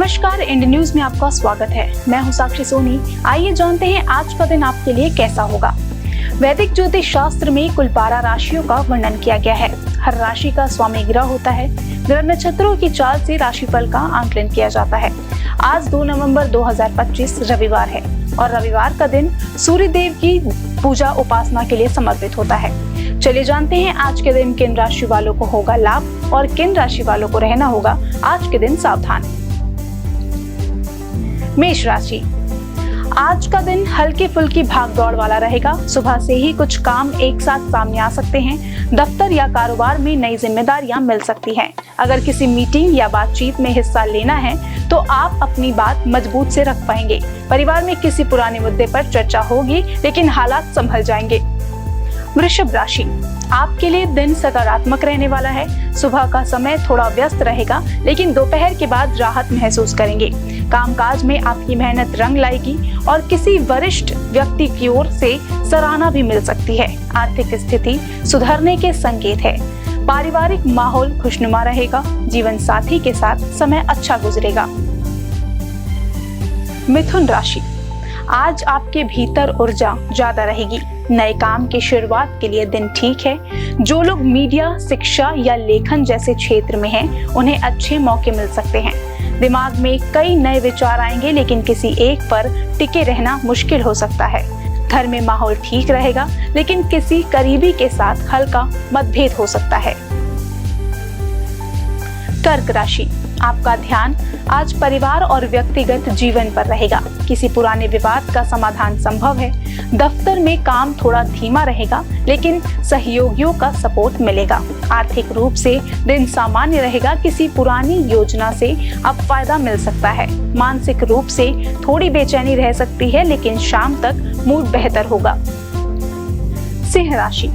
नमस्कार, Indian news में आपका स्वागत है। मैं हूं साक्षी सोनी। आइए जानते हैं आज का दिन आपके लिए कैसा होगा। वैदिक ज्योतिष शास्त्र में कुल 12 राशियों का वर्णन किया गया है। हर राशि का स्वामी ग्रह होता है। ग्रह नक्षत्रों की चाल से राशिफल का आंकलन किया जाता है। आज 2 नवंबर 2025 रविवार है और रविवार का दिन सूर्य देव की पूजा उपासना के लिए समर्पित होता है। चलिए जानते हैं आज के दिन किन राशि वालों को होगा लाभ और किन राशि वालों को रहना होगा आज के दिन सावधान। मेष राशि, आज का दिन हल्की फुल्की भागदौड़ वाला रहेगा। सुबह से ही कुछ काम एक साथ सामने आ सकते हैं। दफ्तर या कारोबार में नई जिम्मेदारियां मिल सकती हैं। अगर किसी मीटिंग या बातचीत में हिस्सा लेना है तो आप अपनी बात मजबूत से रख पाएंगे। परिवार में किसी पुराने मुद्दे पर चर्चा होगी, लेकिन हालात संभल जाएंगे। वृषभ राशि, आपके लिए दिन सकारात्मक रहने वाला है। सुबह का समय थोड़ा व्यस्त रहेगा, लेकिन दोपहर के बाद राहत महसूस करेंगे। कामकाज में आपकी मेहनत रंग लाएगी और किसी वरिष्ठ व्यक्ति की ओर से सराहना भी मिल सकती है। आर्थिक स्थिति सुधरने के संकेत है। पारिवारिक माहौल खुशनुमा रहेगा। जीवन साथी के साथ समय अच्छा गुजरेगा। मिथुन राशि, आज आपके भीतर ऊर्जा ज्यादा रहेगी। नए काम की शुरुआत के लिए दिन ठीक है। जो लोग मीडिया, शिक्षा या लेखन जैसे क्षेत्र में हैं, उन्हें अच्छे मौके मिल सकते हैं। दिमाग में कई नए विचार आएंगे, लेकिन किसी एक पर टिके रहना मुश्किल हो सकता है। घर में माहौल ठीक रहेगा, लेकिन किसी करीबी के साथ हल्का मतभेद हो सकता है। कर्क राशि, आपका ध्यान आज परिवार और व्यक्तिगत जीवन पर रहेगा। किसी पुराने विवाद का समाधान संभव है। दफ्तर में काम थोड़ा धीमा रहेगा, लेकिन सहयोगियों का सपोर्ट मिलेगा। आर्थिक रूप से दिन सामान्य रहेगा। किसी पुरानी योजना से अब फायदा मिल सकता है। मानसिक रूप से थोड़ी बेचैनी रह सकती है, लेकिन शाम तक मूड बेहतर होगा। सिंह राशि,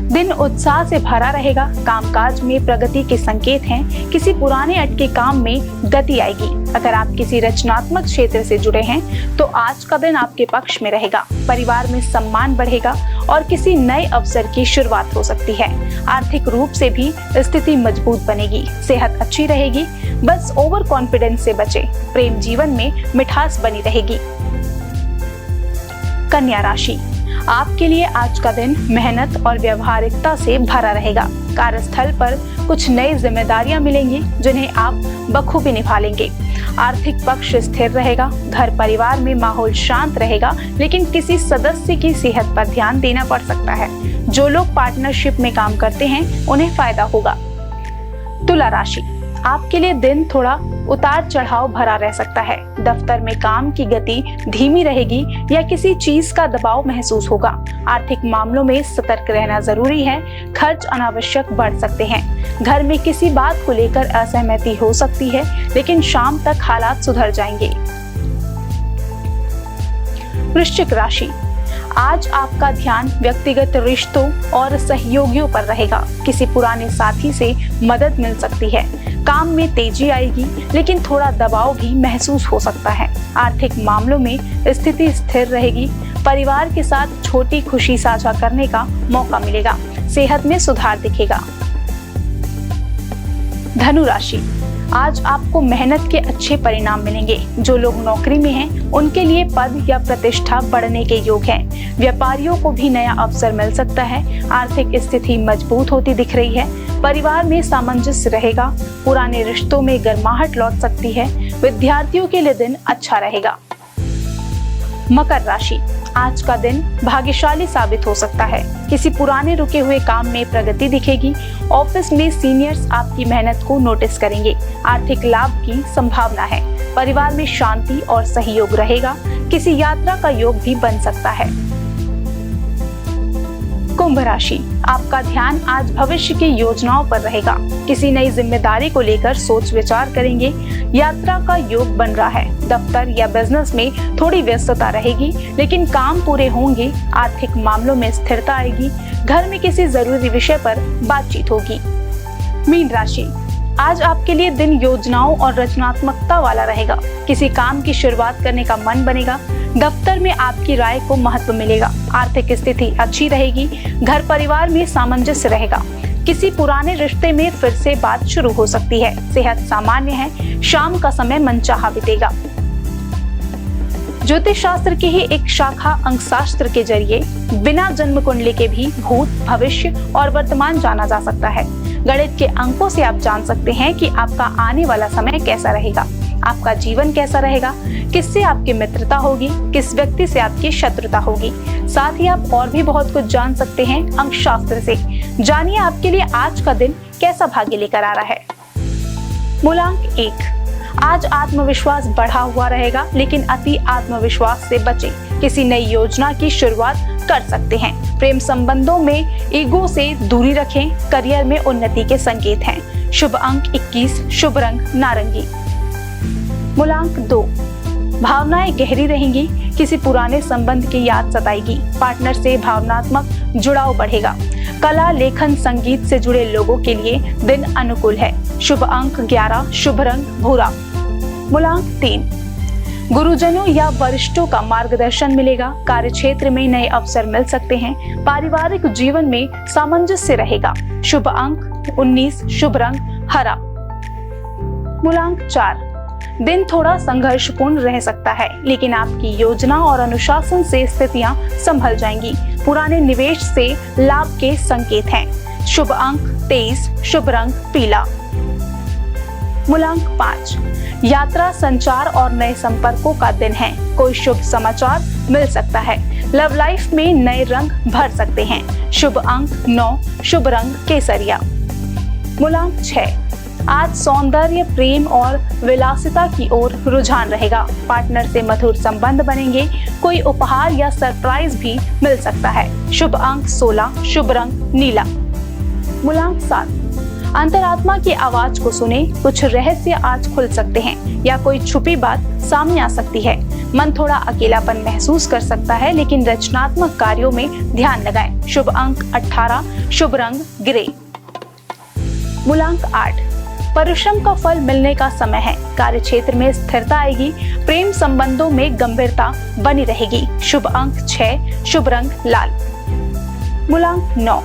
दिन उत्साह से भरा रहेगा। कामकाज में प्रगति के संकेत हैं। किसी पुराने अटके काम में गति आएगी। अगर आप किसी रचनात्मक क्षेत्र से जुड़े हैं तो आज का दिन आपके पक्ष में रहेगा। परिवार में सम्मान बढ़ेगा और किसी नए अवसर की शुरुआत हो सकती है। आर्थिक रूप से भी स्थिति मजबूत बनेगी। सेहत अच्छी रहेगी, बस ओवर कॉन्फिडेंस से बचें। प्रेम जीवन में मिठास बनी रहेगी। कन्या राशि, आपके लिए आज का दिन मेहनत और व्यवहारिकता से भरा रहेगा। कार्यस्थल पर कुछ नई जिम्मेदारियां मिलेंगी, जिन्हें आप बखूबी निभा लेंगे। आर्थिक पक्ष स्थिर रहेगा। घर परिवार में माहौल शांत रहेगा, लेकिन किसी सदस्य की सेहत पर ध्यान देना पड़ सकता है। जो लोग पार्टनरशिप में काम करते हैं, उन्हें फायदा होगा। तुला राशि, आपके लिए दिन थोड़ा उतार चढ़ाव भरा रह सकता है। दफ्तर में काम की गति धीमी रहेगी या किसी चीज का दबाव महसूस होगा। आर्थिक मामलों में सतर्क रहना जरूरी है। खर्च अनावश्यक बढ़ सकते हैं। घर में किसी बात को लेकर असहमति हो सकती है, लेकिन शाम तक हालात सुधर जाएंगे। वृश्चिक राशि, आज आपका ध्यान व्यक्तिगत रिश्तों और सहयोगियों पर रहेगा। किसी पुराने साथी से मदद मिल सकती है। काम में तेजी आएगी, लेकिन थोड़ा दबाव भी महसूस हो सकता है। आर्थिक मामलों में स्थिति स्थिर रहेगी। परिवार के साथ छोटी खुशी साझा करने का मौका मिलेगा। सेहत में सुधार दिखेगा। धनु राशि, आज आपको मेहनत के अच्छे परिणाम मिलेंगे। जो लोग नौकरी में हैं, उनके लिए पद या प्रतिष्ठा बढ़ने के योग हैं। व्यापारियों को भी नया अवसर मिल सकता है। आर्थिक स्थिति मजबूत होती दिख रही है। परिवार में सामंजस्य रहेगा। पुराने रिश्तों में गर्माहट लौट सकती है। विद्यार्थियों के लिए दिन अच्छा रहेगा। मकर राशि, आज का दिन भाग्यशाली साबित हो सकता है। किसी पुराने रुके हुए काम में प्रगति दिखेगी। ऑफिस में सीनियर्स आपकी मेहनत को नोटिस करेंगे। आर्थिक लाभ की संभावना है। परिवार में शांति और सहयोग रहेगा। किसी यात्रा का योग भी बन सकता है। कुंभ राशि, आपका ध्यान आज भविष्य की योजनाओं पर रहेगा। किसी नई जिम्मेदारी को लेकर सोच विचार करेंगे। यात्रा का योग बन रहा है। दफ्तर या बिजनेस में थोड़ी व्यस्तता रहेगी, लेकिन काम पूरे होंगे। आर्थिक मामलों में स्थिरता आएगी। घर में किसी जरूरी विषय पर बातचीत होगी। मीन राशि, आज आपके लिए दिन योजनाओं और रचनात्मकता वाला रहेगा। किसी काम की शुरुआत करने का मन बनेगा। दफ्तर में आपकी राय को महत्व मिलेगा। आर्थिक स्थिति अच्छी रहेगी। घर परिवार में सामंजस्य रहेगा। किसी पुराने रिश्ते में फिर से बात शुरू हो सकती है। सेहत सामान्य है, शाम का समय मनचाहा बीतेगा। ज्योतिष शास्त्र की ही एक शाखा अंकशास्त्र के जरिए बिना जन्म कुंडली के भी भूत, भविष्य और वर्तमान जाना जा सकता है। गणित के अंकों से आप जान सकते हैं कि आपका आने वाला समय कैसा रहेगा, आपका जीवन कैसा रहेगा, किससे आपकी मित्रता होगी, किस व्यक्ति से आपकी शत्रुता होगी। साथ ही आप और भी बहुत कुछ जान सकते हैं अंकशास्त्र से। जानिए आपके लिए आज का दिन कैसा भाग्य लेकर आ रहा है। मूलांक 1, आज आत्मविश्वास बढ़ा हुआ रहेगा, लेकिन अति आत्मविश्वास से बचें। किसी नई योजना की शुरुआत कर सकते हैं। प्रेम संबंधों में ईगो से दूरी रखें। करियर में उन्नति के संकेत हैं। शुभ अंक 21, शुभ रंग नारंगी। मूलांक 2, भावनाएं गहरी रहेंगी। किसी पुराने संबंध की याद सताएगी। पार्टनर से भावनात्मक जुड़ाव बढ़ेगा। कला, लेखन, संगीत से जुड़े लोगों के लिए दिन अनुकूल है। शुभ अंक 11, शुभ रंग भूरा। मूलांक 3, गुरुजनों या वरिष्ठों का मार्गदर्शन मिलेगा। कार्य क्षेत्र में नए अवसर मिल सकते हैं। पारिवारिक जीवन में सामंजस्य रहेगा। शुभ अंक 19, शुभ रंग हरा। मूलांक 4, दिन थोड़ा संघर्षपूर्ण रह सकता है, लेकिन आपकी योजना और अनुशासन से स्थितियां संभल जाएंगी। पुराने निवेश से लाभ के संकेत हैं। शुभ अंक 23, शुभ रंग पीला। मूलांक 5, यात्रा, संचार और नए संपर्कों का दिन है। कोई शुभ समाचार मिल सकता है। लव लाइफ में नए रंग भर सकते हैं। शुभ अंक 9, शुभ रंग केसरिया। मूलांक 6, आज सौंदर्य, प्रेम और विलासिता की ओर रुझान रहेगा। पार्टनर से मधुर संबंध बनेंगे। कोई उपहार या सरप्राइज भी मिल सकता है। शुभ अंक 16, शुभ रंग नीला। मूलांक 7, अंतरात्मा की आवाज को सुने। कुछ रहस्य आज खुल सकते हैं या कोई छुपी बात सामने आ सकती है। मन थोड़ा अकेलापन महसूस कर सकता है, लेकिन रचनात्मक कार्यों में ध्यान लगाएं। शुभ अंक 18, शुभ रंग ग्रे। मूलांक 8, परिश्रम का फल मिलने का समय है। कार्य क्षेत्र में स्थिरता आएगी। प्रेम संबंधों में गंभीरता बनी रहेगी। शुभ अंक 6, शुभ रंग लाल। मूलांक 9,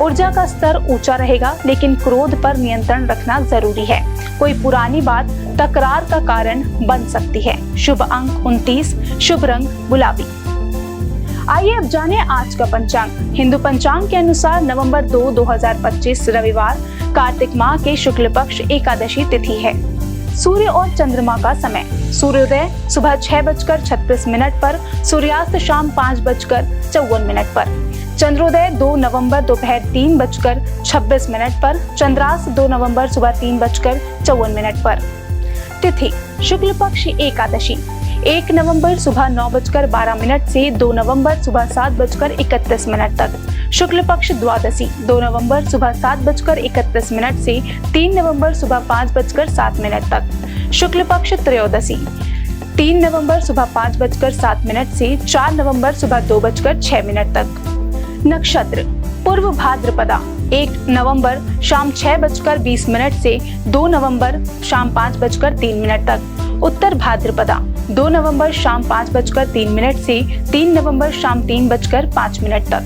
ऊर्जा का स्तर ऊंचा रहेगा, लेकिन क्रोध पर नियंत्रण रखना जरूरी है। कोई पुरानी बात तकरार का कारण बन सकती है। शुभ अंक 29, शुभ रंग गुलाबी। आइए अब जाने आज का पंचांग। हिंदू पंचांग के अनुसार नवंबर 2, 2025 रविवार, कार्तिक माह के शुक्ल पक्ष एकादशी तिथि है। सूर्य और चंद्रमा का समय, सूर्योदय सुबह 6:36 पर, सूर्यास्त शाम 5:54 पर। चंद्रोदय 2 नवंबर दोपहर 3:26 पर, चंद्रास्त 2 नवंबर सुबह 3:54 पर। तिथि शुक्ल पक्ष एकादशी 1 नवंबर सुबह 9:12 से 2 नवंबर सुबह 7:31 तक। शुक्ल पक्ष द्वादशी 2 नवंबर सुबह 7:31 से 3 नवंबर सुबह 5:07 तक। शुक्ल पक्ष त्रयोदशी 3 नवंबर सुबह 5:07 से 4 नवंबर सुबह 2:06 तक। नक्षत्र पूर्व भाद्रपदा 1 नवंबर शाम 6:20 से 2 नवंबर शाम 5:03 तक। उत्तर भाद्रपदा 2 नवंबर शाम 5:03 से 3 नवंबर शाम 3:05 तक।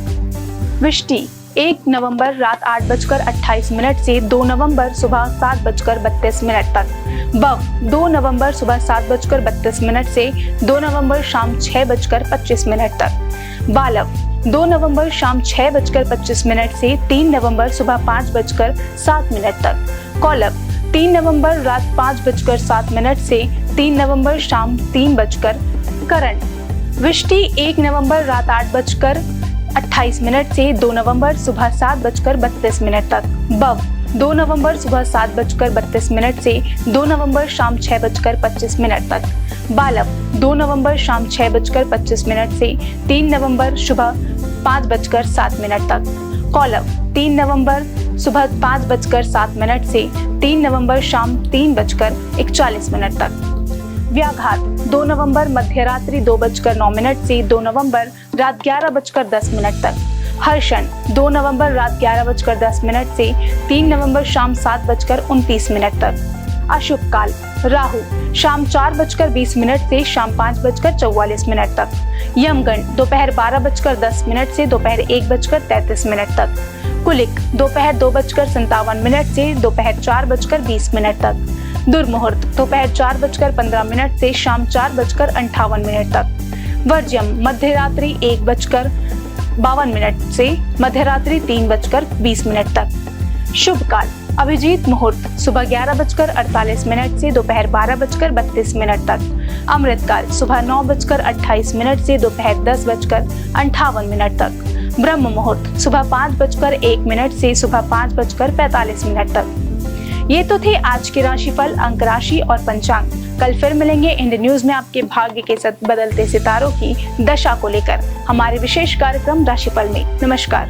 विष्टि 1 नवंबर रात 8:28 से 2 नवंबर सुबह 7:32 तक। बव 2 नवंबर सुबह 7:32 से 2 नवंबर शाम 6:25 तक। बालव 2 नवंबर शाम 6:25 से 3 नवंबर सुबह 5:07 तक। कौलव 3 नवंबर रात 5:07 से 3 नवंबर शाम 3 करण विष्टि 1 नवंबर रात 8:28 से 2 नवंबर सुबह 7:32 तक। बव 2 नवंबर सुबह 7:32 से 2 नवंबर शाम 6:25 तक। बालव 2 नवंबर शाम 6:25 से 3 नवंबर सुबह 5:07 तक। कौलव 3 नवंबर सुबह 5:07 से 3 नवंबर शाम 3:41 तक। व्याघात 2 नवंबर मध्यरात्रि 2:09 से 2 नवंबर रात 11:10 तक। हर्षण 2 नवंबर रात 11:10 से 3 नवंबर शाम 7:29 तक। अशुभ काल राहु शाम 4:20 से शाम 5:44 तक। यमगण दोपहर 12:10 से दोपहर 1:33 तक। कुलिक दोपहर 2:57 से दोपहर 4:20 तक। दुर्मुहूर्त दोपहर 4:15 से शाम 4:58 तक। वर्ज्यम मध्यरात्रि 1:52 से मध्यरात्रि 3:20 तक। शुभ काल अभिजीत मुहूर्त सुबह 11:48 से दोपहर 12:32 तक। अमृत काल सुबह 9:28 से दोपहर 10:58 तक। ब्रह्म मुहूर्त सुबह 5:01 से सुबह 5:45 तक। ये तो थे आज के राशिफल, अंक राशि और पंचांग। कल फिर मिलेंगे इंडियन न्यूज में आपके भाग्य के साथ बदलते सितारों की दशा को लेकर हमारे विशेष कार्यक्रम राशिफल में। नमस्कार।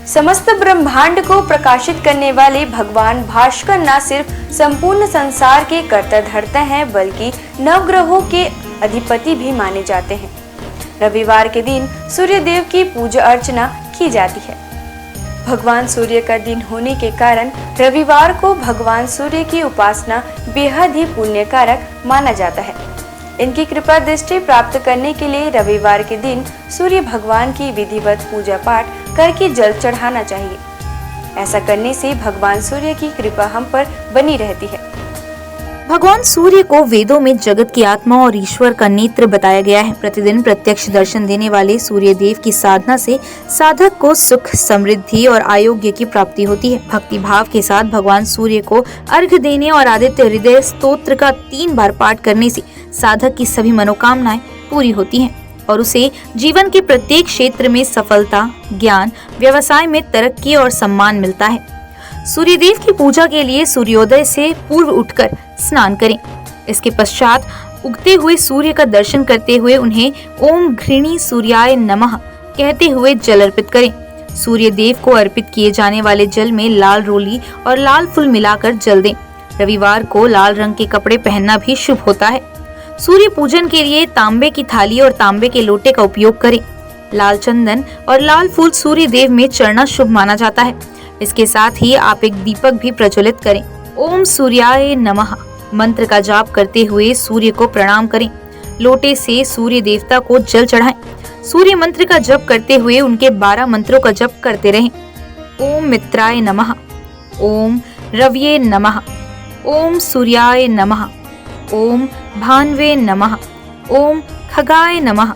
समस्त ब्रह्मांड को प्रकाशित करने वाले भगवान भास्कर न सिर्फ संपूर्ण संसार के कर्ता धर्ता हैं, बल्कि नवग्रहों के अधिपति भी माने जाते हैं। रविवार के दिन सूर्य देव की पूजा अर्चना की जाती है। भगवान सूर्य का दिन होने के कारण रविवार को भगवान सूर्य की उपासना बेहद ही पुण्यकारक माना जाता है। इनकी कृपा दृष्टि प्राप्त करने के लिए रविवार के दिन सूर्य भगवान की विधिवत पूजा पाठ करके जल चढ़ाना चाहिए। ऐसा करने से भगवान सूर्य की कृपा हम पर बनी रहती है। भगवान सूर्य को वेदों में जगत की आत्मा और ईश्वर का नेत्र बताया गया है। प्रतिदिन प्रत्यक्ष दर्शन देने वाले सूर्य देव की साधना से साधक को सुख, समृद्धि और आरोग्य की प्राप्ति होती है। भक्ति भाव के साथ भगवान सूर्य को अर्घ्य देने और आदित्य हृदय स्तोत्र का 3 बार पाठ करने से साधक की सभी मनोकामनाएं पूरी होती हैं और उसे जीवन के प्रत्येक क्षेत्र में सफलता, ज्ञान, व्यवसाय में तरक्की और सम्मान मिलता है। सूर्यदेव की पूजा के लिए सूर्योदय से पूर्व उठकर स्नान करें। इसके पश्चात उगते हुए सूर्य का दर्शन करते हुए उन्हें ओम घृणी सूर्याय नमः कहते हुए जल अर्पित करें। सूर्य देव को अर्पित किए जाने वाले जल में लाल रोली और लाल फूल मिलाकर जल दें। रविवार को लाल रंग के कपड़े पहनना भी शुभ होता है। सूर्य पूजन के लिए तांबे की थाली और तांबे के लोटे का उपयोग करें। लाल चंदन और लाल फूल सूर्य देव में चढ़ना शुभ माना जाता है। इसके साथ ही आप एक दीपक भी प्रज्वलित करें। ओम सूर्याय नमः मंत्र का जाप करते हुए सूर्य को प्रणाम करें। लोटे से सूर्य देवता को जल चढ़ाएं। सूर्य मंत्र का जप करते हुए उनके 12 मंत्रों का जप करते रहें। ओम मित्राय नमः, ओम रव्ये नमः, ओम सूर्याय नमः, ओम भान्वे नमः, ओम खगाय नमः,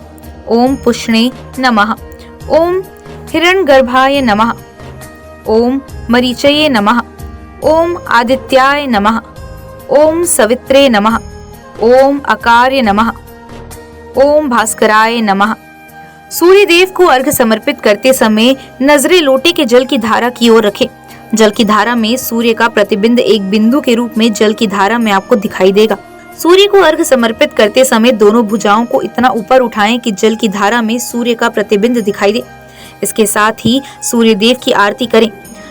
ओम पुष्णे नमः, ओम हिरण्यगर्भाय नमः, ओम मरीचये नमः, ओम आदित्याय नमः, ओम सवित्रे नमः, ओम अकार्य नमः, ओम भास्कराय नमः। सूर्य देव को अर्घ्य समर्पित करते समय नजरें लोटे के जल की धारा की ओर रखें। जल की धारा में सूर्य का प्रतिबिंब एक बिंदु के रूप में जल की धारा में आपको दिखाई देगा। सूर्य को अर्घ्य समर्पित करते समय दोनों भुजाओं को इतना ऊपर उठाएं कि जल की धारा में सूर्य का प्रतिबिंब दिखाई दे। इसके साथ ही सूर्य देव की आरती करें।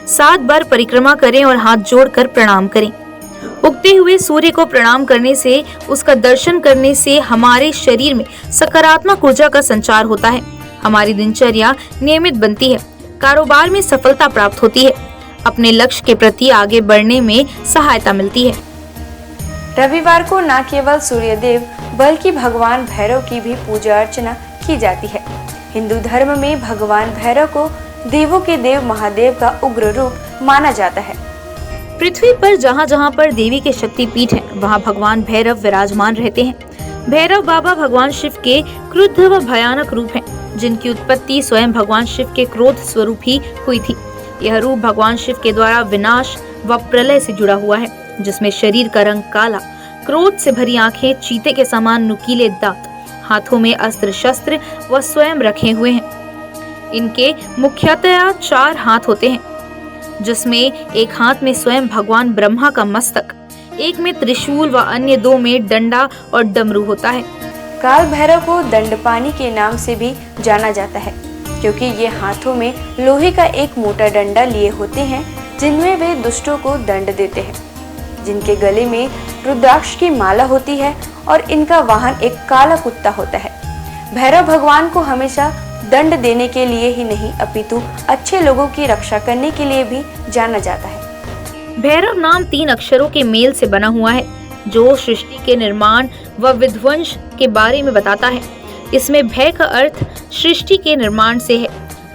7 बार परिक्रमा करें और हाथ जोड़कर प्रणाम करें। उगते हुए सूर्य को प्रणाम करने से, उसका दर्शन करने से हमारे शरीर में सकारात्मक ऊर्जा का संचार होता है। हमारी दिनचर्या नियमित बनती है। कारोबार में सफलता प्राप्त होती है। अपने लक्ष्य के प्रति आगे बढ़ने में सहायता मिलती है। रविवार को न केवल सूर्य देव बल्कि भगवान भैरव की भी पूजा अर्चना की जाती है। हिंदू धर्म में भगवान भैरव को देवों के देव महादेव का उग्र रूप माना जाता है। पृथ्वी पर जहाँ जहाँ पर देवी के शक्ति पीठ है, वहाँ भगवान भैरव विराजमान रहते हैं। भैरव बाबा भगवान शिव के क्रुद्ध व भयानक रूप हैं, जिनकी उत्पत्ति स्वयं भगवान शिव के क्रोध स्वरूप ही हुई थी। यह रूप भगवान शिव के द्वारा विनाश व प्रलय से जुड़ा हुआ है, जिसमें शरीर का रंग काला, क्रोध से भरी आंखें, चीते के समान नुकीले दांत, हाथों में अस्त्र शस्त्र व स्वयं रखे हुए हैं। इनके मुख्यतया 4 हाथ होते हैं, जिसमें एक हाथ में स्वयं भगवान ब्रह्मा का मस्तक, एक में त्रिशूल व अन्य 2 में डंडा और डमरू होता है। काल भैरव को दंडपानी के नाम से भी जाना जाता है, क्योंकि ये हाथों में लोहे का एक मोटा डंडा लिए होते हैं, जिनमें वे दुष्टों को दंड देते हैं। जिनके गले में रुद्राक्ष की माला होती है और इनका वाहन एक काला कुत्ता होता है। भैरव भगवान को हमेशा दंड देने के लिए ही नहीं अपितु अच्छे लोगों की रक्षा करने के लिए भी जाना जाता है। भैरव नाम 3 अक्षरों के मेल से बना हुआ है जो सृष्टि के निर्माण व विध्वंस के बारे में बताता है। इसमें भय का अर्थ सृष्टि के निर्माण से है,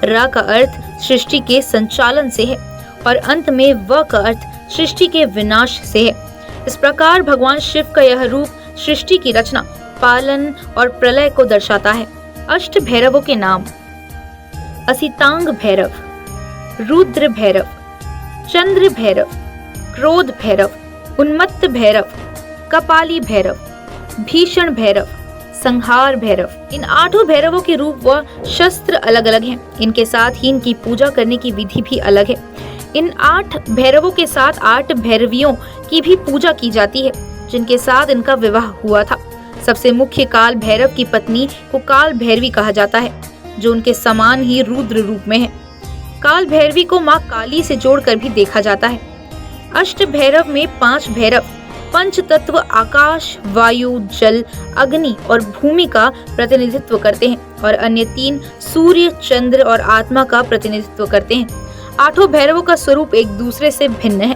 र का अर्थ सृष्टि के संचालन से है और अंत में व का अर्थ सृष्टि के विनाश से है। इस प्रकार भगवान शिव का यह रूप सृष्टि की रचना, पालन और प्रलय को दर्शाता है। अष्ट भैरवों के नाम: असितांग भैरव, रुद्र भैरव, चंद्र भैरव, क्रोध भैरव, उन्मत्त भैरव, कपाली भैरव, भीषण भैरव, संहार भैरव। इन 8 भैरवों के रूप व शस्त्र अलग अलग हैं। इनके साथ ही इनकी पूजा करने की विधि भी अलग है। इन 8 भैरवों के साथ 8 भैरवियों की भी पूजा की जाती है जिनके साथ इनका विवाह हुआ था। सबसे मुख्य काल भैरव की पत्नी को काल भैरवी कहा जाता है जो उनके समान ही रुद्र रूप में है। काल भैरवी को माँ काली से जोड़कर भी देखा जाता है। अष्ट भैरव में 5 भैरव पंच तत्व आकाश, वायु, जल, अग्नि और भूमि का प्रतिनिधित्व करते हैं और अन्य 3 सूर्य, चंद्र और आत्मा का प्रतिनिधित्व करते हैं। 8 भैरवों का स्वरूप एक दूसरे से भिन्न है।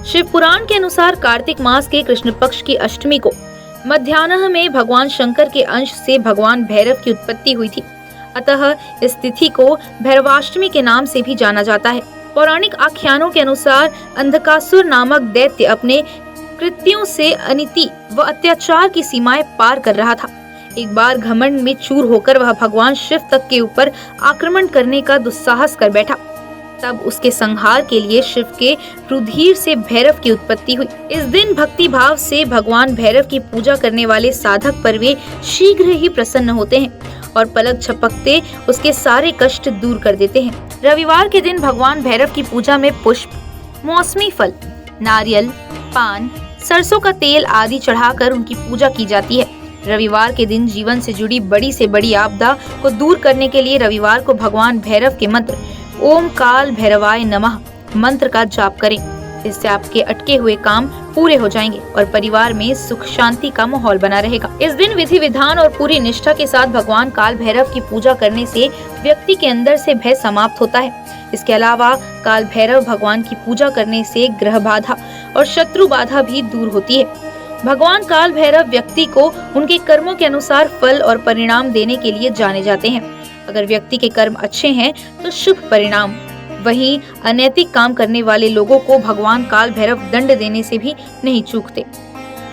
शिव पुराण के अनुसार कार्तिक मास के कृष्ण पक्ष की अष्टमी को मध्याह्न में भगवान शंकर के अंश से भगवान भैरव की उत्पत्ति हुई थी। अतः इस तिथि को भैरवाष्टमी के नाम से भी जाना जाता है। पौराणिक आख्यानों के अनुसार अंधकासुर नामक दैत्य अपने कृत्यों से अनिति व अत्याचार की सीमाएं पार कर रहा था। एक बार घमंड में चूर होकर वह भगवान शिव तक के ऊपर आक्रमण करने का दुस्साहस कर बैठा। तब उसके संहार के लिए शिव के रुधिर से भैरव की उत्पत्ति हुई। इस दिन भक्ति भाव से भगवान भैरव की पूजा करने वाले साधक पर वे शीघ्र ही प्रसन्न होते हैं और पलक झपकते उसके सारे कष्ट दूर कर देते हैं। रविवार के दिन भगवान भैरव की पूजा में पुष्प, मौसमी फल, नारियल, पान, सरसों का तेल आदि चढ़ाकर उनकी पूजा की जाती है। रविवार के दिन जीवन से जुड़ी बड़ी से बड़ी आपदा को दूर करने के लिए रविवार को भगवान भैरव के मंत्र ओम काल भैरवाय नमः मंत्र का जाप करें। इससे आपके अटके हुए काम पूरे हो जाएंगे और परिवार में सुख शांति का माहौल बना रहेगा। इस दिन विधि विधान और पूरी निष्ठा के साथ भगवान काल भैरव की पूजा करने से व्यक्ति के अंदर से भय समाप्त होता है। इसके अलावा काल भैरव भगवान की पूजा करने से ग्रह बाधा और शत्रु बाधा भी दूर होती है। भगवान काल भैरव व्यक्ति को उनके कर्मों के अनुसार फल और परिणाम देने के लिए जाने जाते हैं। अगर व्यक्ति के कर्म अच्छे हैं तो शुभ परिणाम, वहीं अनैतिक काम करने वाले लोगों को भगवान काल भैरव दंड देने से भी नहीं चूकते।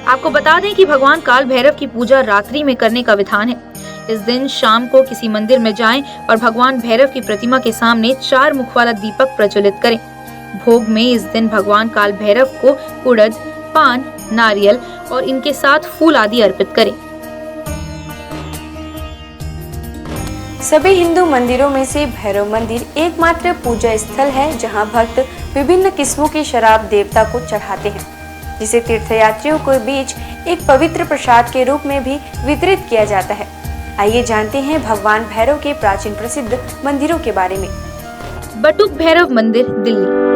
आपको बता दें कि भगवान काल भैरव की पूजा रात्रि में करने का विधान है। इस दिन शाम को किसी मंदिर में जाएं और भगवान भैरव की प्रतिमा के सामने 4 मुख वाला दीपक प्रज्वलित करें। भोग में इस दिन भगवान काल भैरव को उड़द, पान, नारियल और इनके साथ फूल आदि अर्पित करें। सभी हिंदू मंदिरों में से भैरव मंदिर एकमात्र पूजा स्थल है जहां भक्त विभिन्न किस्मों की शराब देवता को चढ़ाते हैं, जिसे तीर्थयात्रियों के बीच एक पवित्र प्रसाद के रूप में भी वितरित किया जाता है। आइए जानते हैं भगवान भैरव के प्राचीन प्रसिद्ध मंदिरों के बारे में। बटुक भैरव मंदिर, दिल्ली।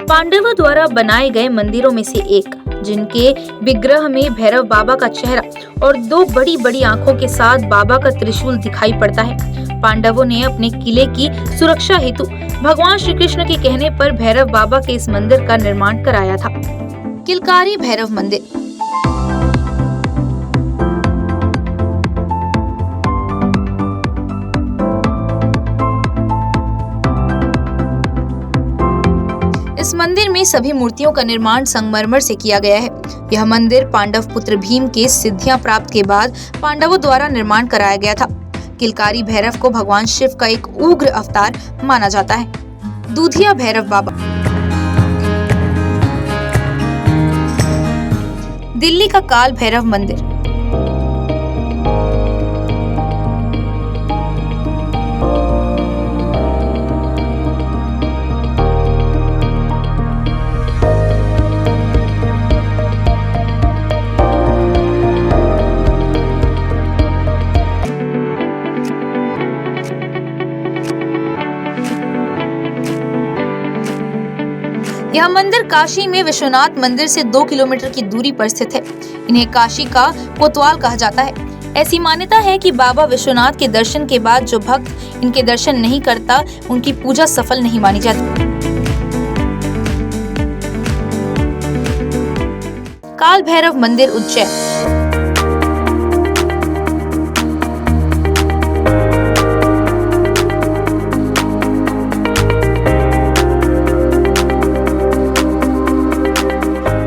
पांडवों द्वारा बनाए गए मंदिरों में से एक, जिनके विग्रह में भैरव बाबा का चेहरा और 2 बड़ी बड़ी आंखों के साथ बाबा का त्रिशूल दिखाई पड़ता है। पांडवों ने अपने किले की सुरक्षा हेतु भगवान श्री कृष्ण के कहने पर भैरव बाबा के इस मंदिर का निर्माण कराया था। किलकारी भैरव मंदिर। इस मंदिर में सभी मूर्तियों का निर्माण संगमरमर से किया गया है। यह मंदिर पांडव पुत्र भीम के सिद्धियां प्राप्त के बाद पांडवों द्वारा निर्माण कराया गया था। किलकारी भैरव को भगवान शिव का एक उग्र अवतार माना जाता है। दूधिया भैरव बाबा, दिल्ली का काल भैरव मंदिर। यह मंदिर काशी में विश्वनाथ मंदिर से 2 किलोमीटर की दूरी पर स्थित है। इन्हें काशी का कोतवाल कहा जाता है। ऐसी मान्यता है कि बाबा विश्वनाथ के दर्शन के बाद जो भक्त इनके दर्शन नहीं करता, उनकी पूजा सफल नहीं मानी जाती। काल भैरव मंदिर उज्जैन।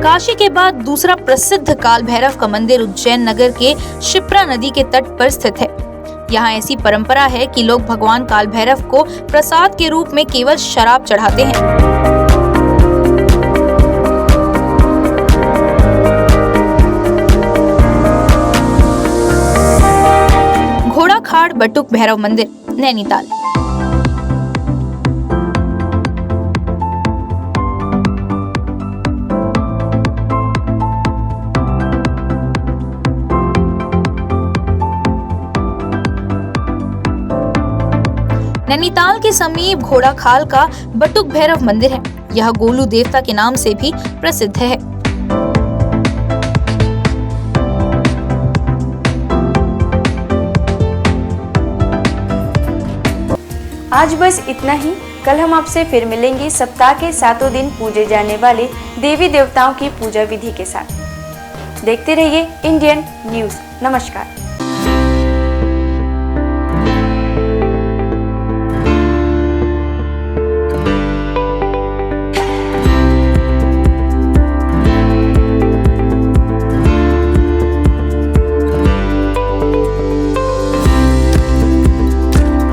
काशी के बाद दूसरा प्रसिद्ध काल भैरव का मंदिर उज्जैन नगर के शिप्रा नदी के तट पर स्थित है। यहाँ ऐसी परंपरा है कि लोग भगवान काल भैरव को प्रसाद के रूप में केवल शराब चढ़ाते हैं। घोड़ाखाड़ बटुक भैरव मंदिर, नैनीताल। नैनीताल के समीप घोड़ाखाल का बटुक भैरव मंदिर है। यह गोलू देवता के नाम से भी प्रसिद्ध है। आज बस इतना ही। कल हम आपसे फिर मिलेंगे सप्ताह के 7 दिन पूजे जाने वाले देवी देवताओं की पूजा विधि के साथ। देखते रहिए इंडियन न्यूज़। नमस्कार।